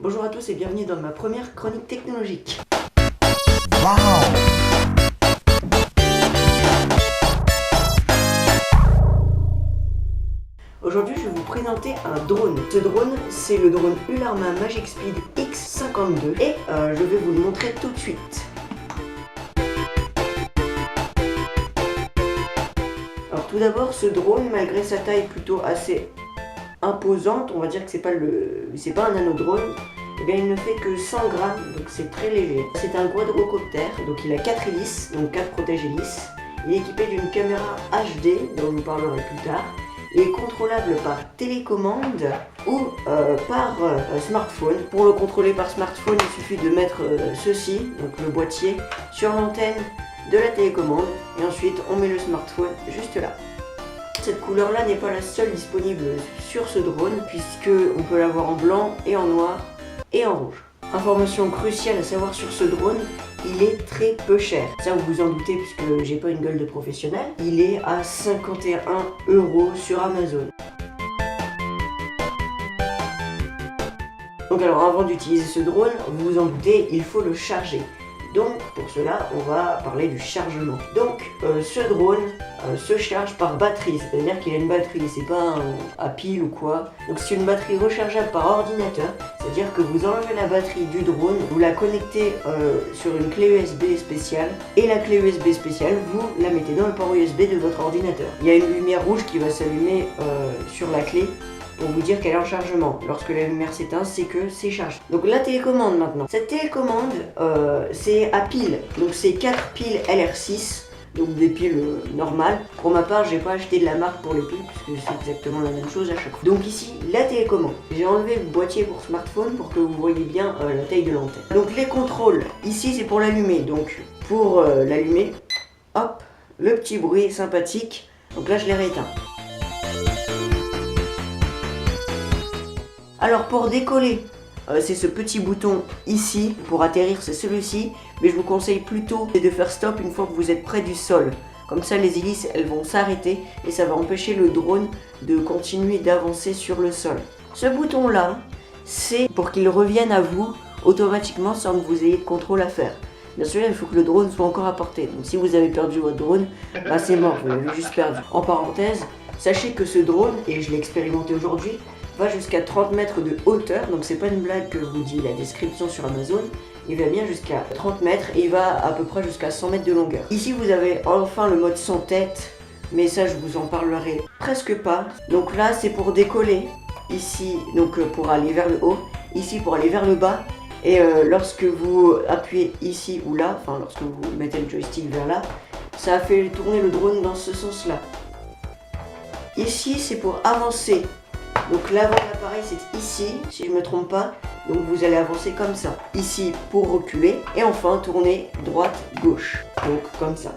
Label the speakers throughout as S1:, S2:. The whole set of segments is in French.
S1: Bonjour à tous et bienvenue dans ma première chronique technologique. Aujourd'hui, je vais vous présenter un drone. Ce drone, c'est le drone Ularma Magic Speed X52 et je vais vous le montrer tout de suite. Alors tout d'abord, ce drone, malgré sa taille plutôt assez imposante, on va dire que c'est pas un nanodrone, et bien il ne fait que 100 grammes, donc c'est très léger. C'est un quadrocoptère, donc il a 4 hélices, donc 4 protège-hélices. Il est équipé d'une caméra HD, dont je vous parlerai plus tard. Il est contrôlable par télécommande ou par smartphone. Pour le contrôler par smartphone, il suffit de mettre ceci, donc le boîtier, sur l'antenne de la télécommande et ensuite on met le smartphone juste là. Cette couleur là n'est pas la seule disponible sur ce drone puisque on peut l'avoir en blanc et en noir et en rouge. Information cruciale à savoir sur ce drone, il est très peu cher. Ça vous vous en doutez puisque j'ai pas une gueule de professionnel. Il est à 51 € sur Amazon. Donc alors avant d'utiliser ce drone, vous vous en doutez, il faut le charger. Donc pour cela, on va parler du chargement. Donc ce drone se charge par batterie, c'est-à-dire qu'il a une batterie, c'est pas à pile ou quoi. Donc c'est une batterie rechargeable par ordinateur, c'est-à-dire que vous enlevez la batterie du drone, vous la connectez sur une clé USB spéciale, et la clé USB spéciale, vous la mettez dans le port USB de votre ordinateur. Il y a une lumière rouge qui va s'allumer sur la clé, pour vous dire qu'elle est en chargement. Lorsque la lumière s'éteint, c'est que c'est chargé. Donc la télécommande maintenant. Cette télécommande, c'est à pile. Donc c'est 4 piles LR6, donc des piles normales. Pour ma part, j'ai pas acheté de la marque pour les piles, puisque c'est exactement la même chose à chaque fois. Donc ici, la télécommande. J'ai enlevé le boîtier pour smartphone pour que vous voyez bien la taille de l'antenne. Donc les contrôles, ici c'est pour l'allumer. Donc pour l'allumer, hop, le petit bruit sympathique. Donc là je l'ai rééteint. Alors pour décoller, c'est ce petit bouton ici, pour atterrir c'est celui-ci, mais je vous conseille plutôt de faire stop une fois que vous êtes près du sol. Comme ça les hélices elles vont s'arrêter et ça va empêcher le drone de continuer d'avancer sur le sol. Ce bouton là, c'est pour qu'il revienne à vous automatiquement sans que vous ayez de contrôle à faire. Bien sûr, il faut que le drone soit encore à portée. Donc si vous avez perdu votre drone, bah c'est mort, vous l'avez juste perdu. En parenthèse, sachez que ce drone, et je l'ai expérimenté aujourd'hui, va jusqu'à 30 mètres de hauteur, donc c'est pas une blague que je vous dis la description sur Amazon, il va bien jusqu'à 30 mètres et il va à peu près jusqu'à 100 mètres de longueur. Ici vous avez enfin le mode sans tête, mais ça je vous en parlerai presque pas. Donc là c'est pour décoller, ici donc pour aller vers le haut, ici pour aller vers le bas, et lorsque vous appuyez ici ou là, enfin lorsque vous mettez le joystick vers là, ça fait tourner le drone dans ce sens là. Ici c'est pour avancer. Donc l'avant de l'appareil c'est ici, si je ne me trompe pas, donc vous allez avancer comme ça. Ici pour reculer et enfin tourner droite-gauche, donc comme ça.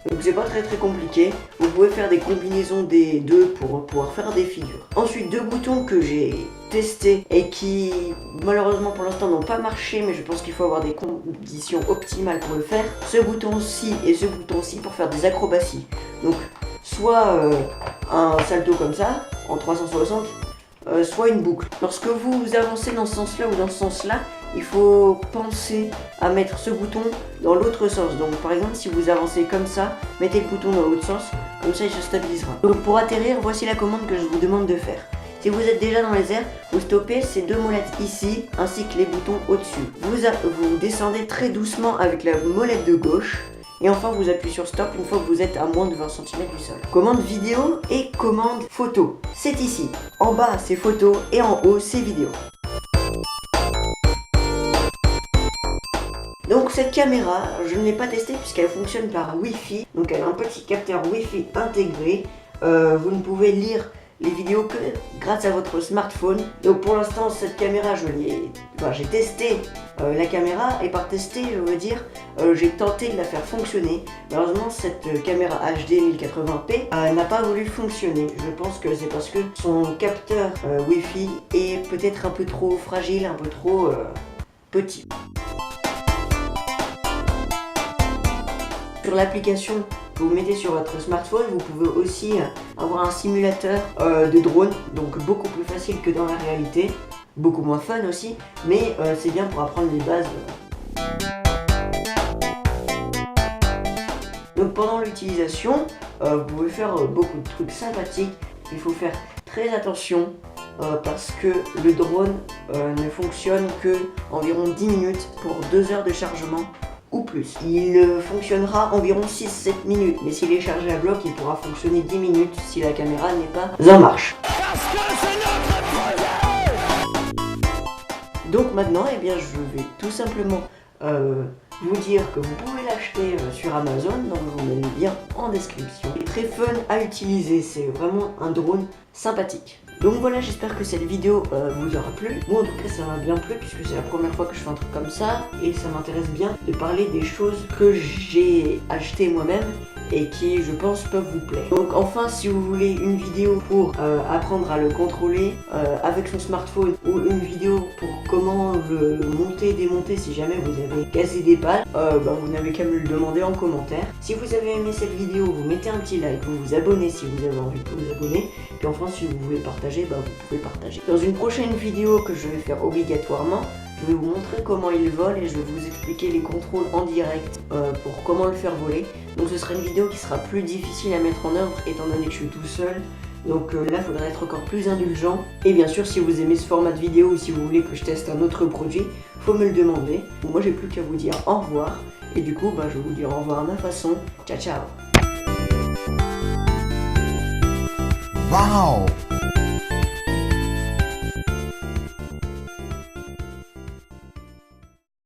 S1: Donc c'est pas très compliqué, vous pouvez faire des combinaisons des deux pour pouvoir faire des figures. Ensuite deux boutons que j'ai testés et qui malheureusement pour l'instant n'ont pas marché, mais je pense qu'il faut avoir des conditions optimales pour le faire. Ce bouton-ci et ce bouton-ci pour faire des acrobaties. Donc soit un salto comme ça, en 360, soit une boucle. Lorsque vous avancez dans ce sens-là ou dans ce sens-là, il faut penser à mettre ce bouton dans l'autre sens. Donc par exemple, si vous avancez comme ça, mettez le bouton dans l'autre sens, comme ça il se stabilisera. Donc pour atterrir, voici la commande que je vous demande de faire. Si vous êtes déjà dans les airs, vous stoppez ces deux molettes ici, ainsi que les boutons au-dessus. Vous descendez très doucement avec la molette de gauche. Et enfin vous appuyez sur stop une fois que vous êtes à moins de 20 cm du sol. Commande vidéo et commande photo. C'est ici. En bas c'est photo et en haut c'est vidéo. Donc cette caméra, je ne l'ai pas testée puisqu'elle fonctionne par Wi-Fi. Donc elle a un petit capteur Wi-Fi intégré. Vous ne pouvez lire les vidéos que grâce à votre smartphone. Donc pour l'instant cette caméra j'ai testé la caméra, et par tester je veux dire j'ai tenté de la faire fonctionner. Malheureusement cette caméra HD 1080p n'a pas voulu fonctionner. Je pense que c'est parce que son capteur Wi-Fi est peut-être un peu trop fragile, un peu trop petit. Sur l'application que vous mettez sur votre smartphone, vous pouvez aussi avoir un simulateur de drone, donc beaucoup plus facile que dans la réalité. beaucoup moins fun aussi, mais c'est bien pour apprendre les bases. Donc pendant l'utilisation, vous pouvez faire beaucoup de trucs sympathiques. Il faut faire très attention parce que le drone ne fonctionne que environ 10 minutes pour 2 heures de chargement ou plus. Il fonctionnera environ 6-7 minutes, mais s'il est chargé à bloc, il pourra fonctionner 10 minutes si la caméra n'est pas en marche. Donc maintenant, eh bien, je vais tout simplement vous dire que vous pouvez l'acheter sur Amazon, donc je vous mets le lien en description. Il est très fun à utiliser, c'est vraiment un drone sympathique. Donc voilà, j'espère que cette vidéo vous aura plu. Moi en tout cas ça m'a bien plu puisque c'est la première fois que je fais un truc comme ça et ça m'intéresse bien de parler des choses que j'ai achetées moi-même et qui je pense peuvent vous plaire. Donc enfin, si vous voulez une vidéo pour apprendre à le contrôler avec son smartphone ou une vidéo pour comment le monter et démonter si jamais vous avez cassé des pales, vous n'avez qu'à me le demander en commentaire. Si vous avez aimé cette vidéo, vous mettez un petit like, vous vous abonnez si vous avez envie de vous abonner, puis enfin si vous voulez partager, vous pouvez partager. Dans une prochaine vidéo que je vais faire obligatoirement, je vais vous montrer comment il vole et je vais vous expliquer les contrôles en direct pour comment le faire voler. Donc ce sera une vidéo qui sera plus difficile à mettre en œuvre étant donné que je suis tout seul. Donc là, il faudra être encore plus indulgent. Et bien sûr, si vous aimez ce format de vidéo ou si vous voulez que je teste un autre produit, faut me le demander. Moi, j'ai plus qu'à vous dire au revoir. Et du coup, je vais vous dire au revoir à ma façon. Ciao, ciao.
S2: Wow!